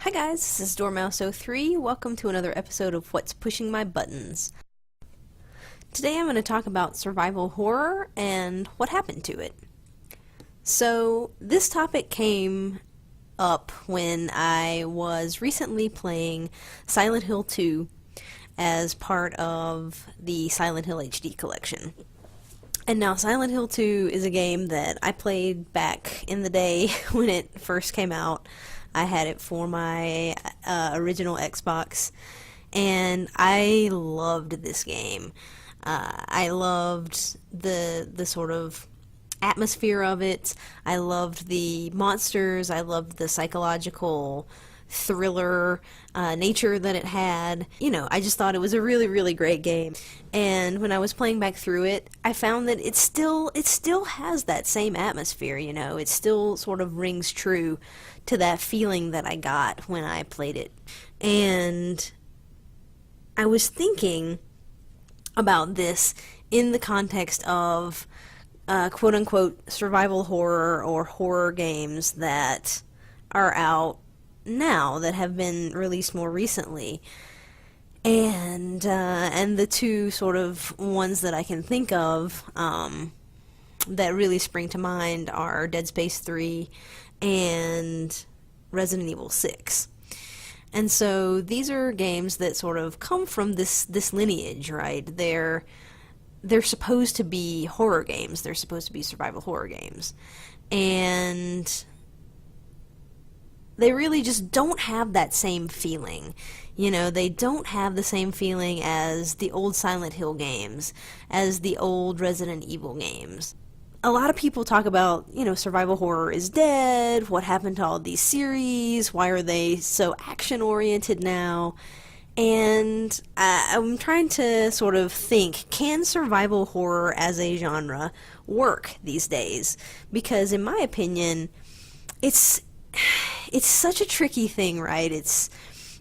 Hi guys, this is Dormouse03. Welcome to another episode of What's Pushing My Buttons. Today I'm going to talk about survival horror and what happened to it. So this topic came up when I was recently playing Silent Hill 2 as part of the Silent Hill HD collection. And now Silent Hill 2 is a game that I played back in the day when it first came out. I had it for my original Xbox, and I loved this game. I loved the sort of atmosphere of it. I loved the monsters. I loved the psychological thriller nature that it had. You know, I just thought it was a really, really great game. And when I was playing back through it, I found that it still has that same atmosphere, you know. It still sort of rings true to that feeling that I got when I played it. And I was thinking about this in the context of quote-unquote survival horror or horror games that are out now, that have been released more recently. And the two sort of ones that I can think of that really spring to mind are Dead Space 3 and Resident Evil 6. And so these are games that sort of come from this lineage, right? They're supposed to be horror games. They're supposed to be survival horror games. And they really just don't have that same feeling. You know, they don't have the same feeling as the old Silent Hill games, as the old Resident Evil games. A lot of people talk about, you know, survival horror is dead, what happened to all these series, why are they so action-oriented now? And I'm trying to sort of think, can survival horror as a genre work these days? Because in my opinion, it's such a tricky thing, right?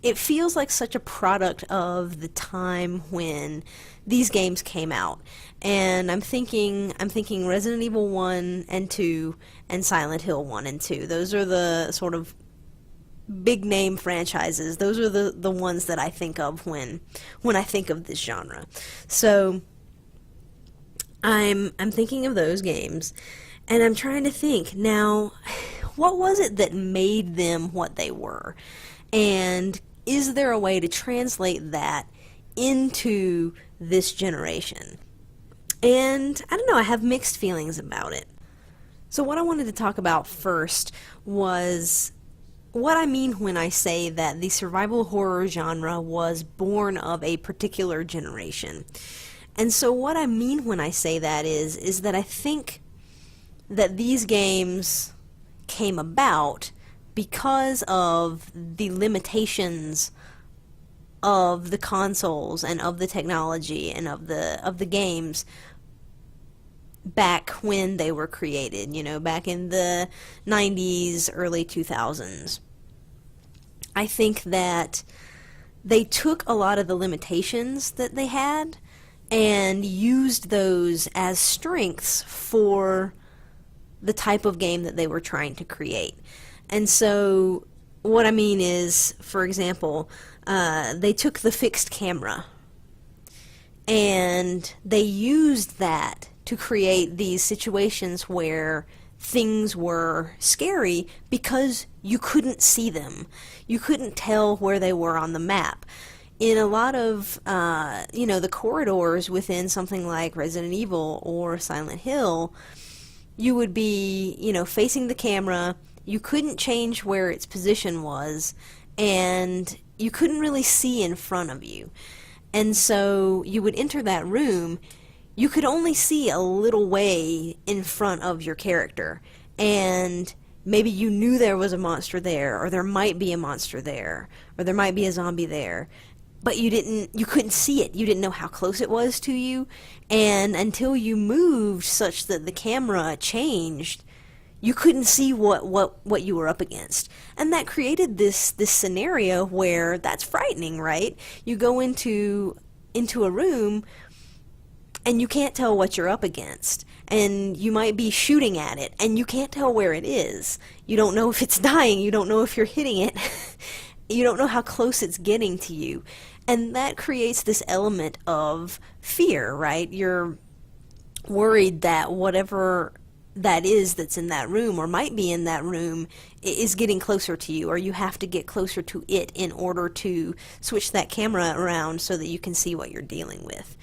It feels like such a product of the time when these games came out. And I'm thinking Resident Evil 1 and 2 and Silent Hill 1 and 2. Those are the sort of big name franchises. Those are the ones that I think of when I think of this genre. So I'm thinking of those games, and I'm trying to think now, what was it that made them what they were? And is there a way to translate that into this generation? And I don't know, I have mixed feelings about it. So what I wanted to talk about first was what I mean when I say that the survival horror genre was born of a particular generation. And so what I mean when I say that is that I think that these games came about because of the limitations of the consoles and of the technology and of the games back when they were created, you know, back in the 90s, early 2000s. I think that they took a lot of the limitations that they had and used those as strengths for the type of game that they were trying to create. And so what I mean is, for example, they took the fixed camera and they used that to create these situations where things were scary because you couldn't see them. You couldn't tell where they were on the map. In a lot of, the corridors within something like Resident Evil or Silent Hill, you would be, facing the camera. You couldn't change where its position was, and you couldn't really see in front of you. And so you would enter that room, you could only see a little way in front of your character, and maybe you knew there was a monster there, or there might be a monster there, or there might be a zombie there, but you couldn't see it. You didn't know how close it was to you, and until you moved such that the camera changed, you couldn't see what you were up against. And that created this scenario where that's frightening, right? You go into a room and you can't tell what you're up against. And you might be shooting at it and you can't tell where it is. You don't know if it's dying, you don't know if you're hitting it. You don't know how close it's getting to you. And that creates this element of fear, right? You're worried that whatever that is that's in that room or might be in that room is getting closer to you, or you have to get closer to it in order to switch that camera around so that you can see what you're dealing with.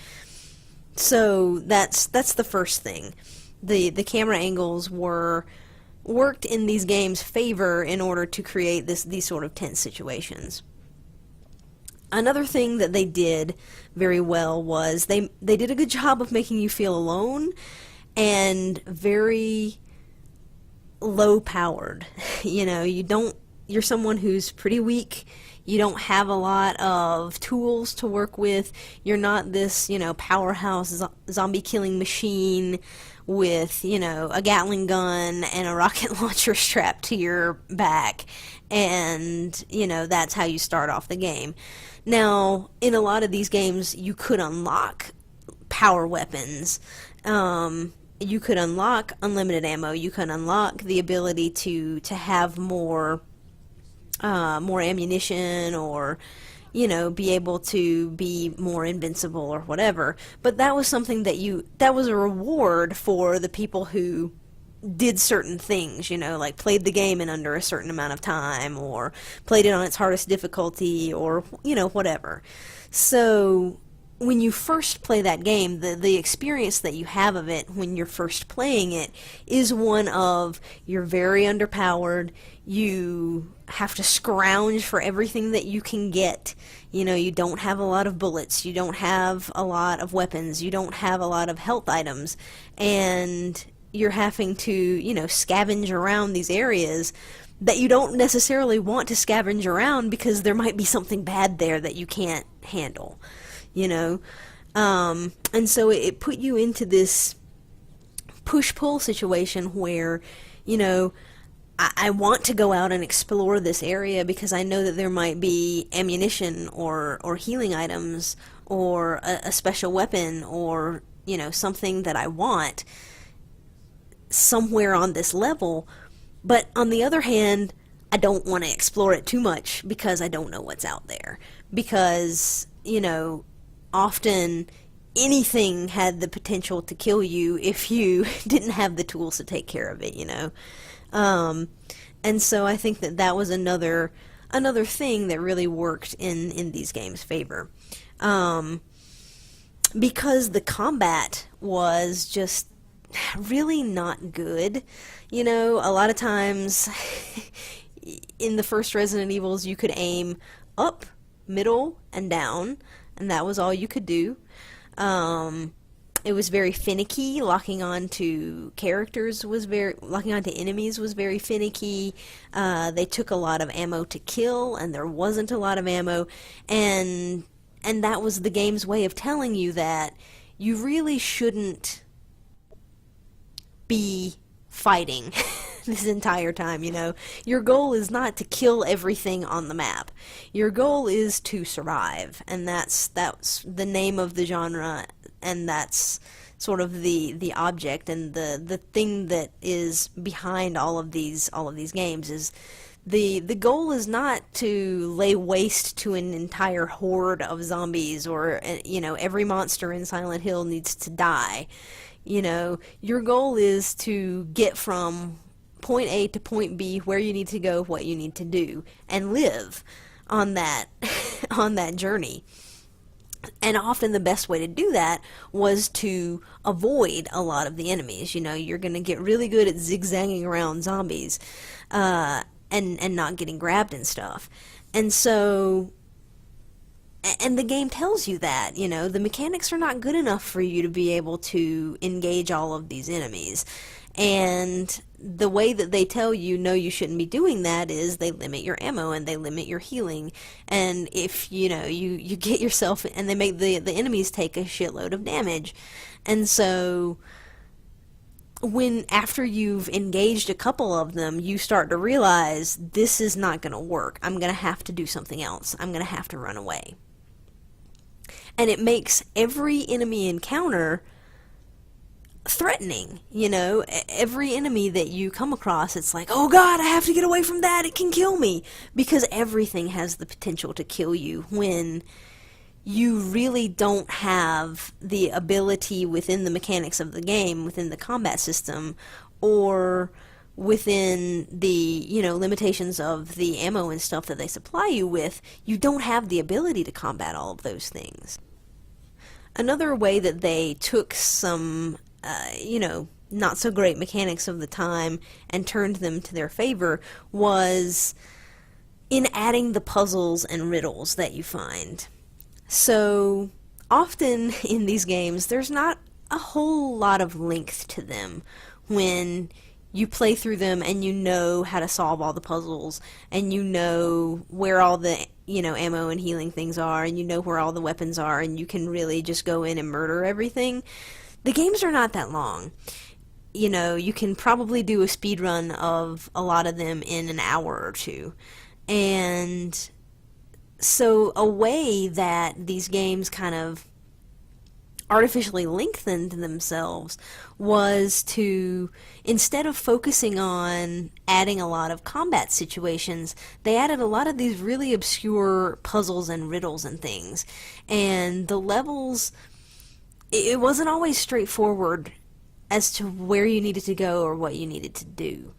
So that's the first thing. The camera angles worked in these games' favor in order to create these sort of tense situations. Another thing that they did very well was they did a good job of making you feel alone and very low powered. You're someone who's pretty weak. You don't have a lot of tools to work with. You're not this, powerhouse zombie killing machine with, a Gatling gun and a rocket launcher strapped to your back. And, that's how you start off the game. Now, in a lot of these games, you could unlock power weapons. You could unlock unlimited ammo. You could unlock the ability to have more ammunition, or be able to be more invincible or whatever. But that was something that was a reward for the people who did certain things, like played the game in under a certain amount of time, or played it on its hardest difficulty, or whatever. So when you first play that game, the experience that you have of it when you're first playing it is one of, you're very underpowered, you have to scrounge for everything that you can get. You don't have a lot of bullets, you don't have a lot of weapons, you don't have a lot of health items, and you're having to, scavenge around these areas that you don't necessarily want to scavenge around because there might be something bad there that you can't handle. And so it put you into this push-pull situation where, I want to go out and explore this area because I know that there might be ammunition or healing items or a special weapon or, something that I want somewhere on this level. But on the other hand, I don't want to explore it too much because I don't know what's out there. Because, often anything had the potential to kill you if you didn't have the tools to take care of it, and so I think that was another thing that really worked in these games' favor. Because the combat was just really not good. A lot of times in the first Resident Evils you could aim up, middle, and down, and that was all you could do. It was very finicky. Locking onto enemies was very finicky. They took a lot of ammo to kill, and there wasn't a lot of ammo, and that was the game's way of telling you that you really shouldn't be fighting this entire time. Your goal is not to kill everything on the map. Your goal is to survive, and that's the name of the genre, and that's sort of the object and the thing that is behind all of these games. Is the goal is not to lay waste to an entire horde of zombies, or every monster in Silent Hill needs to die. Your goal is to get from point A to point B, where you need to go, what you need to do, and live on that on that journey. And often the best way to do that was to avoid a lot of the enemies. You're going to get really good at zigzagging around zombies and not getting grabbed and stuff. And so, and the game tells you that, the mechanics are not good enough for you to be able to engage all of these enemies. And the way that they tell you, no, you shouldn't be doing that, is they limit your ammo and they limit your healing. And if, you get yourself, and they make the enemies take a shitload of damage. And so, after you've engaged a couple of them, you start to realize, this is not going to work. I'm going to have to do something else. I'm going to have to run away. And it makes every enemy encounter threatening. Every enemy that you come across, it's like, oh god, I have to get away from that, it can kill me, because everything has the potential to kill you when you really don't have the ability within the mechanics of the game, within the combat system, or within the, limitations of the ammo and stuff that they supply you with. You don't have the ability to combat all of those things. Another way that they took some, not so great mechanics of the time and turned them to their favor was in adding the puzzles and riddles that you find. So often in these games, there's not a whole lot of length to them when you play through them and you know how to solve all the puzzles, and you know where all the, ammo and healing things are, and you know where all the weapons are, and you can really just go in and murder everything. The games are not that long. You can probably do a speed run of a lot of them in an hour or two. And so a way that these games kind of artificially lengthened themselves was to, instead of focusing on adding a lot of combat situations, they added a lot of these really obscure puzzles and riddles and things. And the levels, it wasn't always straightforward as to where you needed to go or what you needed to do.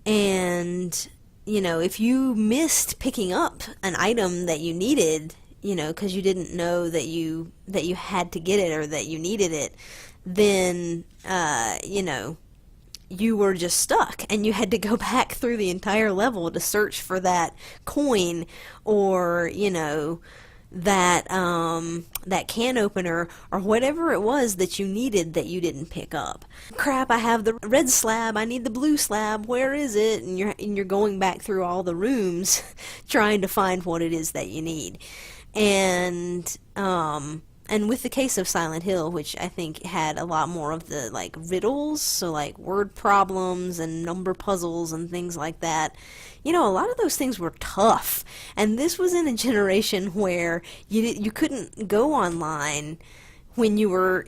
And if you missed picking up an item that you needed, because you didn't know that you had to get it or that you needed it, then, you were just stuck, and you had to go back through the entire level to search for that coin, or, that can opener, or whatever it was that you needed that you didn't pick up. Crap, I have the red slab, I need the blue slab, where is it? And you're going back through all the rooms trying to find what it is that you need. And with the case of Silent Hill, which I think had a lot more of the, riddles, so, word problems and number puzzles and things like that, a lot of those things were tough. And this was in a generation where you couldn't go online when you were,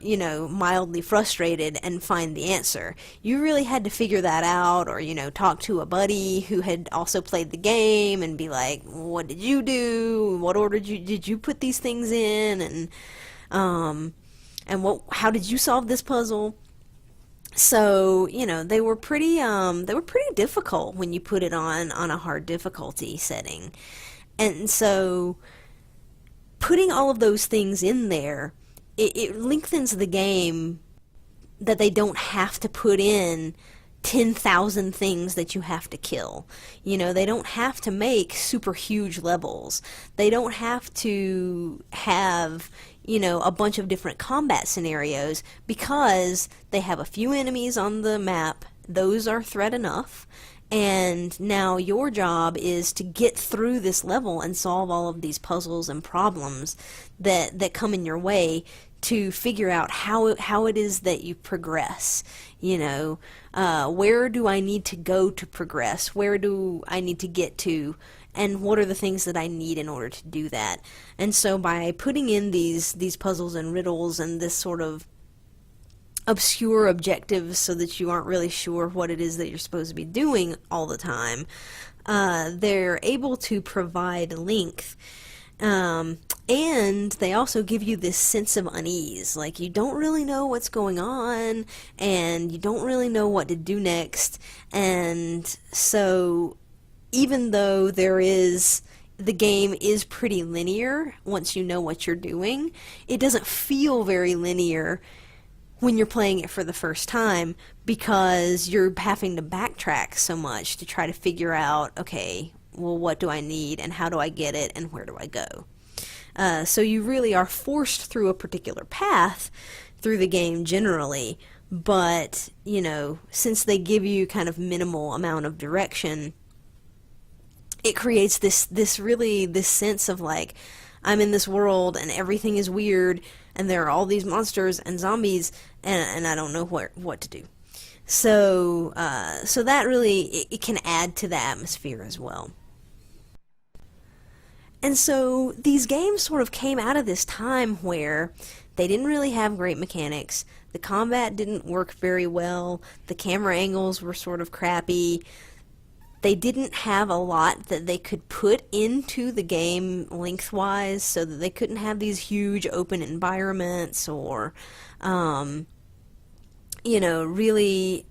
mildly frustrated and find the answer. You really had to figure that out, or, talk to a buddy who had also played the game and be like, what did you do? What order did you put these things in? And how did you solve this puzzle? So, they were pretty difficult when you put it on a hard difficulty setting. And so, putting all of those things in there, it lengthens the game that they don't have to put in 10,000 things that you have to kill. They don't have to make super huge levels. They don't have to have, a bunch of different combat scenarios, because they have a few enemies on the map. Those are threat enough. And now your job is to get through this level and solve all of these puzzles and problems that come in your way, to figure out how it is that you progress. Where do I need to go to progress? Where do I need to get to? And what are the things that I need in order to do that? And so by putting in these puzzles and riddles and this sort of obscure objectives, so that you aren't really sure what it is that you're supposed to be doing all the time, they're able to provide length. And they also give you this sense of unease, like you don't really know what's going on, and you don't really know what to do next. And so even though the game is pretty linear once you know what you're doing, it doesn't feel very linear when you're playing it for the first time, because you're having to backtrack so much to try to figure out, okay, well, what do I need, and how do I get it, and where do I go? So you really are forced through a particular path through the game generally, but, since they give you kind of minimal amount of direction, it creates this sense of like, I'm in this world and everything is weird and there are all these monsters and zombies and I don't know what to do. So that really, it can add to the atmosphere as well. And so these games sort of came out of this time where they didn't really have great mechanics. The combat didn't work very well. The camera angles were sort of crappy. They didn't have a lot that they could put into the game lengthwise, so that they couldn't have these huge open environments or, really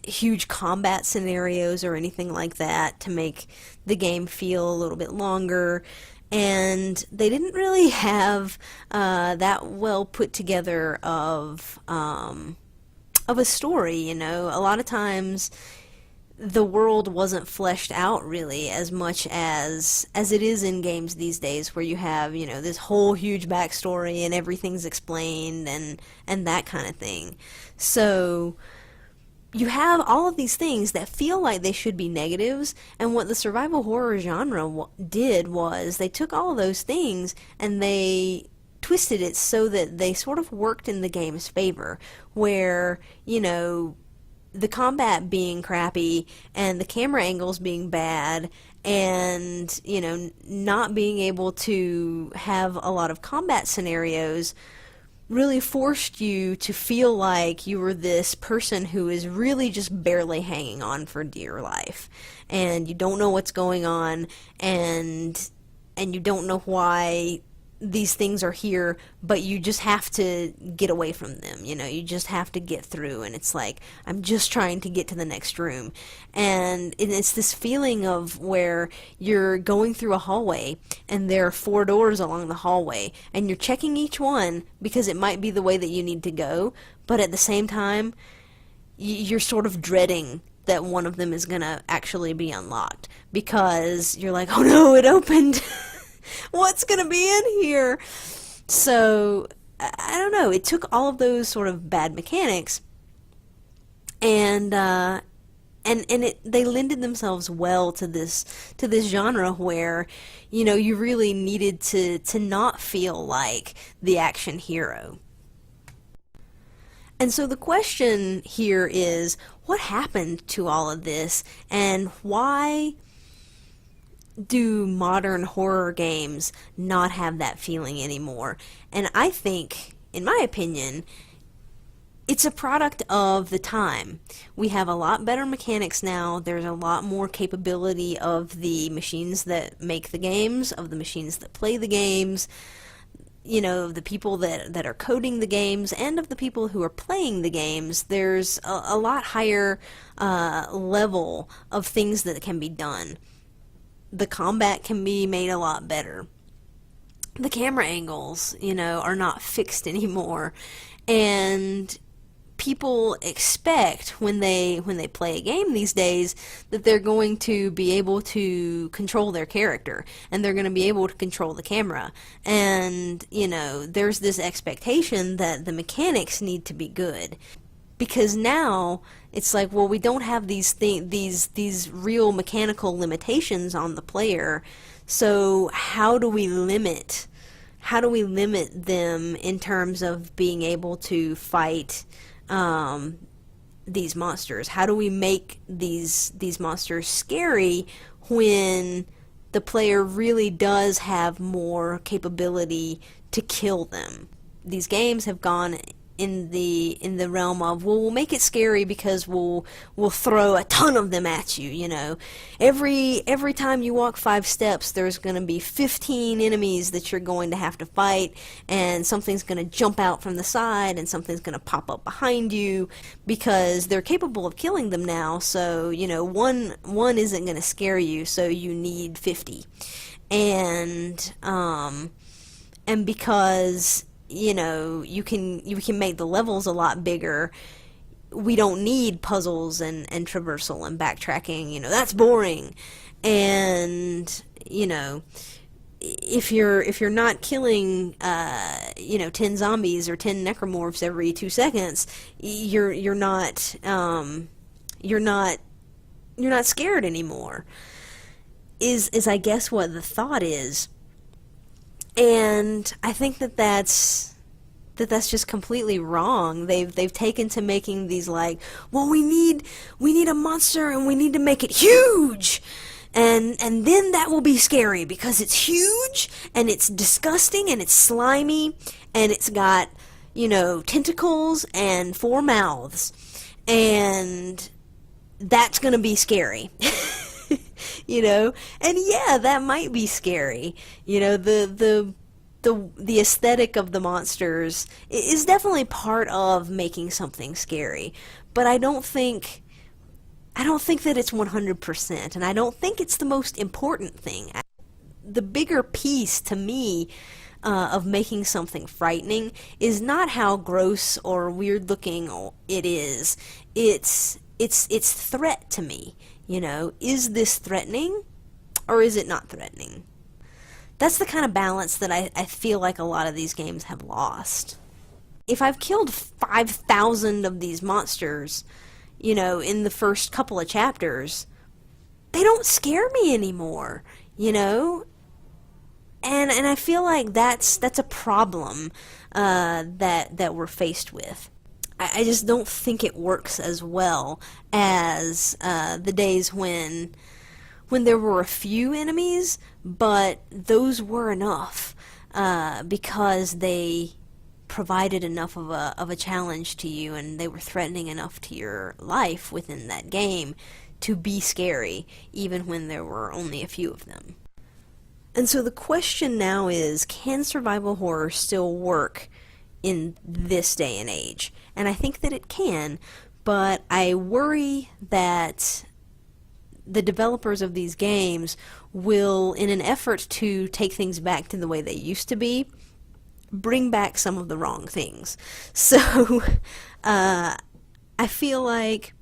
huge combat scenarios or anything like that to make the game feel a little bit longer. And they didn't really have that well put together of a story. A lot of times the world wasn't fleshed out really as much as it is in games these days, where you have this whole huge backstory and everything's explained and that kind of thing. So you have all of these things that feel like they should be negatives, and what the survival horror genre did was they took all of those things and they twisted it so that they sort of worked in the game's favor, where the combat being crappy and the camera angles being bad and not being able to have a lot of combat scenarios really forced you to feel like you were this person who is really just barely hanging on for dear life, and you don't know what's going on, and you don't know why these things are here, but you just have to get away from them. You just have to get through, and it's like, I'm just trying to get to the next room. And it's this feeling of where you're going through a hallway and there are 4 doors along the hallway, and you're checking each one because it might be the way that you need to go, but at the same time you're sort of dreading that one of them is gonna actually be unlocked, because you're like, oh no, it opened. What's going to be in here? So, I don't know. It took all of those sort of bad mechanics, and they lended themselves well to this genre where, you really needed to not feel like the action hero. And so the question here is, what happened to all of this, and why do modern horror games not have that feeling anymore? And I think, in my opinion, it's a product of the time. We have a lot better mechanics now. There's a lot more capability of the machines that make the games, of the machines that play the games, of the people that are coding the games, and of the people who are playing the games. There's a lot higher level of things that can be done. The combat can be made a lot better. The camera angles, are not fixed anymore. And people expect when they play a game these days that they're going to be able to control their character, and they're going to be able to control the camera. And, there's this expectation that the mechanics need to be good. Because now it's like, well, we don't have these real mechanical limitations on the player, so how do we limit them in terms of being able to fight these monsters? How do we make these monsters scary when the player really does have more capability to kill them? These games have gone in the realm of, well, we'll make it scary because we'll throw a ton of them at you. Every time you walk 5 steps, there's going to be 15 enemies that you're going to have to fight, and something's going to jump out from the side, and something's going to pop up behind you, because they're capable of killing them now. So one isn't going to scare you, so you need 50, and because you can make the levels a lot bigger. We don't need puzzles and traversal and backtracking. That's boring. And if you're not killing 10 zombies or 10 necromorphs every 2 seconds, you're not scared anymore. Is I guess what the thought is. And I think that's just completely wrong. They've taken to making these like, well, we need a monster and we need to make it huge. And and then that will be scary because it's huge and it's disgusting and it's slimy and it's got, you know, tentacles and 4 mouths, and that's gonna be scary. You know, and yeah, that might be scary. You know, the aesthetic of the monsters is definitely part of making something scary, but I don't think that it's 100%, and I don't think it's the most important thing. The bigger piece to me of making something frightening is not how gross or weird looking it is. It's threat to me. You know, is this threatening or is it not threatening? That's the kind of balance that I feel like a lot of these games have lost. If I've killed 5,000 of these monsters, you know, in the first couple of chapters, they don't scare me anymore, you know? And I feel like that's a problem that we're faced with. I just don't think it works as well as the days when there were a few enemies, but those were enough because they provided enough of a challenge to you, and they were threatening enough to your life within that game to be scary, even when there were only a few of them. And so the question now is, can survival horror still work in this day and age? And I think that it can, but I worry that the developers of these games will, in an effort to take things back to the way they used to be, bring back some of the wrong things. So I feel like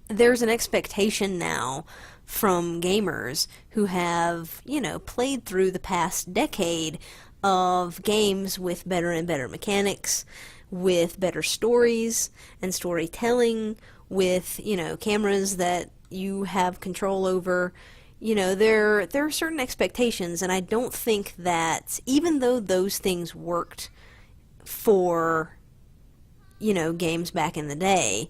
there's an expectation now from gamers who have, you know, played through the past decade of games with better and better mechanics, with better stories and storytelling, with, you know, cameras that you have control over. You know, there are certain expectations, and I don't think that, even though those things worked for, you know, games back in the day,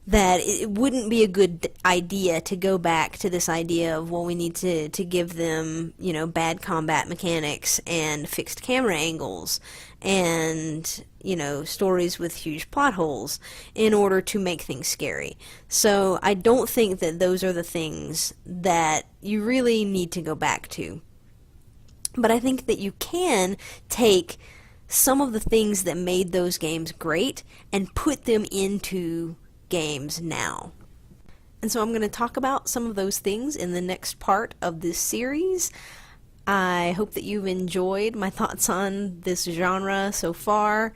that it wouldn't be a good idea to go back to this idea of, well, we need to give them, you know, bad combat mechanics and fixed camera angles and, you know, stories with huge plot holes in order to make things scary. So I don't think that those are the things that you really need to go back to. But I think that you can take some of the things that made those games great and put them into games now. And so I'm going to talk about some of those things in the next part of this series. I hope that you've enjoyed my thoughts on this genre so far.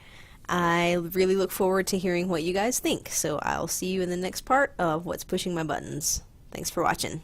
I really look forward to hearing what you guys think, so I'll see you in the next part of What's Pushing My Buttons. Thanks for watching.